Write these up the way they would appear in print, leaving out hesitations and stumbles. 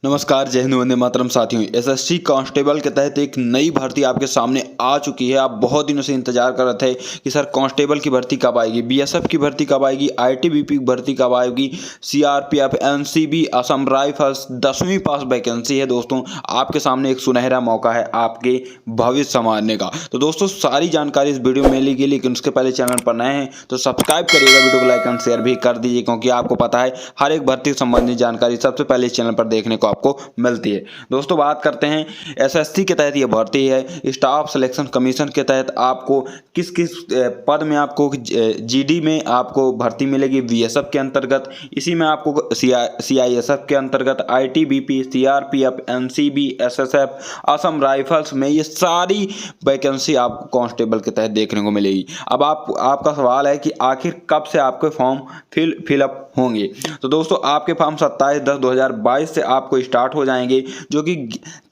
नमस्कार, जय हिंद, वंदे मातरम साथियों। एसएससी कांस्टेबल के तहत एक नई भर्ती आपके सामने आ चुकी है। आप बहुत दिनों से इंतजार कर रहे थे कि सर कांस्टेबल की भर्ती कब आएगी, बीएसएफ की भर्ती कब आएगी, आईटीबीपी की भर्ती कब आएगी, सीआरपीएफ, एनसीबी, असम राइफल्स 10वीं पास वैकेंसी है। दोस्तों, आपके सामने एक सुनहरा मौका है आपके भविष्य संवारने का। तो दोस्तों, सारी जानकारी इस वीडियो में मिलेगी, लेकिन उसके पहले चैनल पर नए हैं तो सब्सक्राइब करिएगा, वीडियो को लाइक एंड शेयर भी कर दीजिए, क्योंकि आपको पता है हर एक भर्ती संबंधित जानकारी सबसे पहले इस चैनल पर देखने को आपको मिलती है। दोस्तों, बात करते हैं एसएससी के तहत ये भर्ती है। स्टाफ सिलेक्शन कमीशन के तहत आपको किस किस पद में आपको जीडी में आपको भर्ती मिलेगी, बीएसएफ के अंतर्गत, इसी में आपको सीआईएसएफ के अंतर्गत, ITBP, CRPF, NCB, SSF, Assam rifles में ये सारी वैकेंसी आपको कांस्टेबल के तहत देखने को मिलेगी। अब आपका सवाल है कि आखिर कब से आपके फॉर्म फिलअप होंगे। तो दोस्तों, आपके फॉर्म 27/10/2022 से आपको स्टार्ट हो जाएंगे, जो कि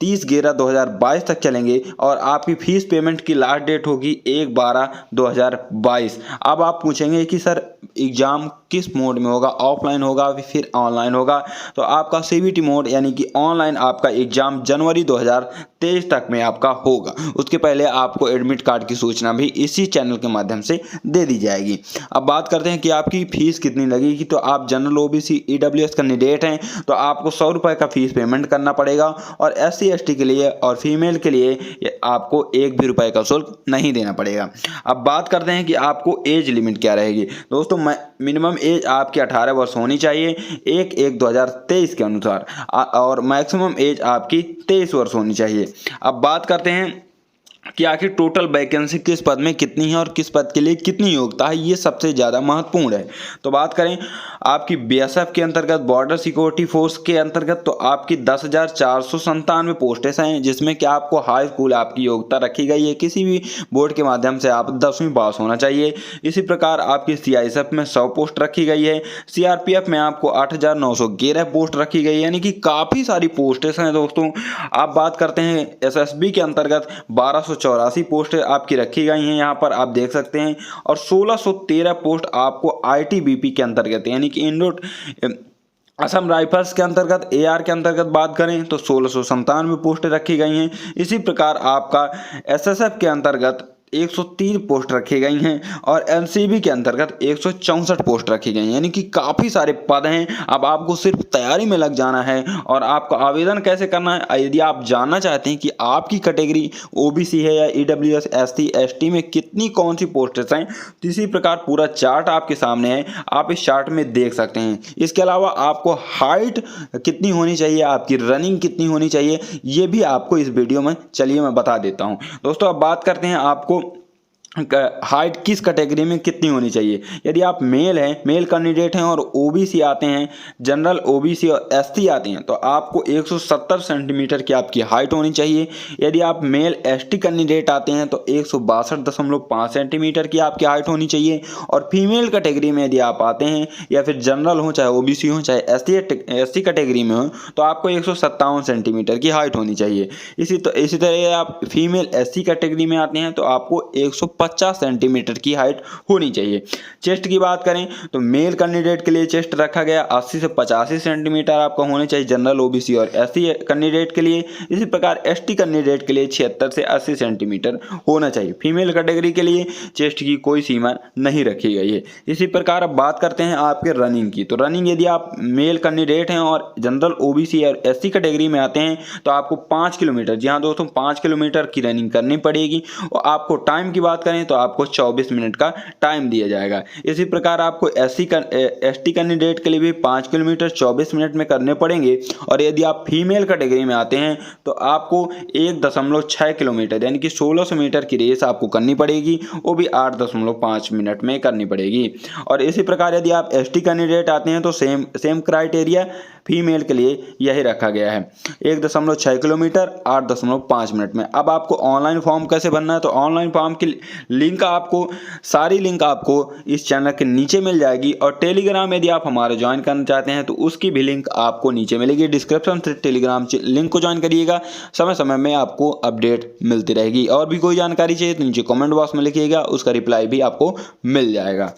30/11/2022 तक चलेंगे, और आपकी फीस पेमेंट की लास्ट डेट होगी 1/12/2022। अब आप पूछेंगे कि सर एग्जाम किस मोड में होगा, ऑफलाइन होगा फिर ऑनलाइन होगा। तो आपका सीबीटी मोड यानी कि ऑनलाइन आपका एग्जाम जनवरी 2023 तक में आपका होगा। उसके पहले आपको एडमिट कार्ड की सूचना भी इसी चैनल के माध्यम से दे दी जाएगी। अब बात करते हैं कि आपकी फीस कितनी लगेगी। तो आप जनरल ओबीसी ईडब्ल्यूएस कैंडिडेट हैं तो आपको 100 रुपये का फीस पेमेंट करना पड़ेगा, और एससी एसटी के लिए और फीमेल के लिए आपको 1 भी रुपये का शुल्क नहीं देना पड़ेगा। अब बात करते हैं कि आपको एज लिमिट क्या रहेगी। दोस्तों, मिनिमम एज आपकी 18 वर्ष होनी चाहिए 1/1/2023 के अनुसार, और मैक्सिमम एज आपकी 23 वर्ष होनी चाहिए। अब बात करते हैं कि आखिर टोटल वैकेंसी किस पद में कितनी है और किस पद के लिए कितनी योग्यता है, ये सबसे ज़्यादा महत्वपूर्ण है। तो बात करें आपकी बीएसएफ के अंतर्गत, बॉर्डर सिक्योरिटी फोर्स के अंतर्गत, तो आपकी 10,497 पोस्टें हैं, जिसमें कि आपको हाई स्कूल आपकी योग्यता रखी गई है। किसी भी बोर्ड के माध्यम से आप 10वीं पास होना चाहिए। इसी प्रकार आपकी सीआईएसएफ में 100 पोस्ट रखी गई है। सीआरपीएफ में आपको 8,911 पोस्ट रखी गई है, यानी कि काफ़ी सारी पोस्टें हैं। दोस्तों, आप बात करते हैं एसएसबी के अंतर्गत 1284 पोस्ट आपकी रखी गई हैं, यहाँ पर आप देख सकते हैं, और 1613 पोस्ट आपको आईटीबीपी के अंतर्गत यानी कि इंडो असम राइफल्स के अंतर्गत, एआर के अंतर्गत बात करें तो 1697 पोस्टें रखी गई हैं। इसी प्रकार आपका एसएसएफ के अंतर्गत 103 पोस्ट रखी गई हैं, और एनसीबी के अंतर्गत 164 पोस्ट रखी गई हैं, यानी कि काफ़ी सारे पद हैं। अब आपको सिर्फ तैयारी में लग जाना है। और आपका आवेदन कैसे करना है, यदि आप जानना चाहते हैं कि आपकी कैटेगरी ओबीसी है या ईडब्ल्यूएस, एससी, एसटी में कितनी कौन सी पोस्टें हैं, तो इसी प्रकार पूरा चार्ट आपके सामने है, आप इस चार्ट में देख सकते हैं। इसके अलावा आपको हाइट कितनी होनी चाहिए, आपकी रनिंग कितनी होनी चाहिए, ये भी आपको इस वीडियो में चलिए मैं बता देता हूँ। दोस्तों, अब बात करते हैं आपको हाइट किस कैटेगरी में कितनी होनी चाहिए। यदि आप मेल हैं, मेल कैंडिडेट हैं और ओबीसी आते हैं, जनरल ओबीसी और एसटी आते हैं, तो आपको 170 सेंटीमीटर की आपकी हाइट होनी चाहिए। यदि आप मेल एसटी कैंडिडेट आते हैं तो 162.5 सेंटीमीटर की आपकी हाइट होनी चाहिए। और फीमेल कैटेगरी में यदि आप आते हैं, या फिर जनरल हो, चाहे ओबीसी हो, चाहे एसटी कैटेगरी में हो, तो आपको 157 सेंटीमीटर की हाइट होनी चाहिए। इसी तरह आप फीमेल एससी कैटेगरी में आते हैं तो आपको 150 सेंटीमीटर की हाइट होनी चाहिए। चेस्ट की बात करें तो मेल कैंडिडेट के लिए चेस्ट रखा गया 80 से 85 सेंटीमीटर आपका होने चाहिए, जनरल ओबीसी और एससी कैंडिडेट के लिए। इसी प्रकार एसटी कैंडिडेट के लिए 76 से 80 सेंटीमीटर होना चाहिए। फीमेल कैटेगरी के लिए चेस्ट की कोई सीमा नहीं रखी गई है। इसी प्रकार अब बात करते हैं आपके रनिंग की। तो रनिंग, यदि आप मेल कैंडिडेट हैं और जनरल ओबीसी और एससी कैटेगरी में आते हैं तो आपको 5 किलोमीटर, जी हाँ दोस्तों, 5 किलोमीटर की रनिंग करनी पड़ेगी। और आपको टाइम की बात करें तो आपको 24 मिनट का टाइम दिया जाएगा। इसी प्रकार आपको एसटी कैंडिडेट के लिए भी 5 किलोमीटर 24 मिनट में करने पड़ेंगे। और यदि आप फीमेल कैटेगरी में आते हैं तो आपको 1.6 किलोमीटर यानी कि 1600 मीटर की रेस आपको करनी पड़ेगी, वो भी 8.5 मिनट में करनी पड़ेगी। और इसी प्रकार यदि आप एसटी कैंडिडेट आते हैं तो सेम क्राइटेरिया फीमेल के लिए यही रखा गया है, 1.6 किलोमीटर 8.5 मिनट में। अब आपको ऑनलाइन फॉर्म कैसे भरना है, तो ऑनलाइन फॉर्म की लिंक सारी लिंक आपको इस चैनल के नीचे मिल जाएगी। और टेलीग्राम यदि आप हमारे ज्वाइन करना चाहते हैं तो उसकी भी लिंक आपको नीचे मिलेगी डिस्क्रिप्शन से। टेलीग्राम लिंक को ज्वाइन करिएगा, समय समय में आपको अपडेट मिलती रहेगी। और भी कोई जानकारी चाहिए तो नीचे कमेंट बॉक्स में लिखिएगा, उसका रिप्लाई भी आपको मिल जाएगा।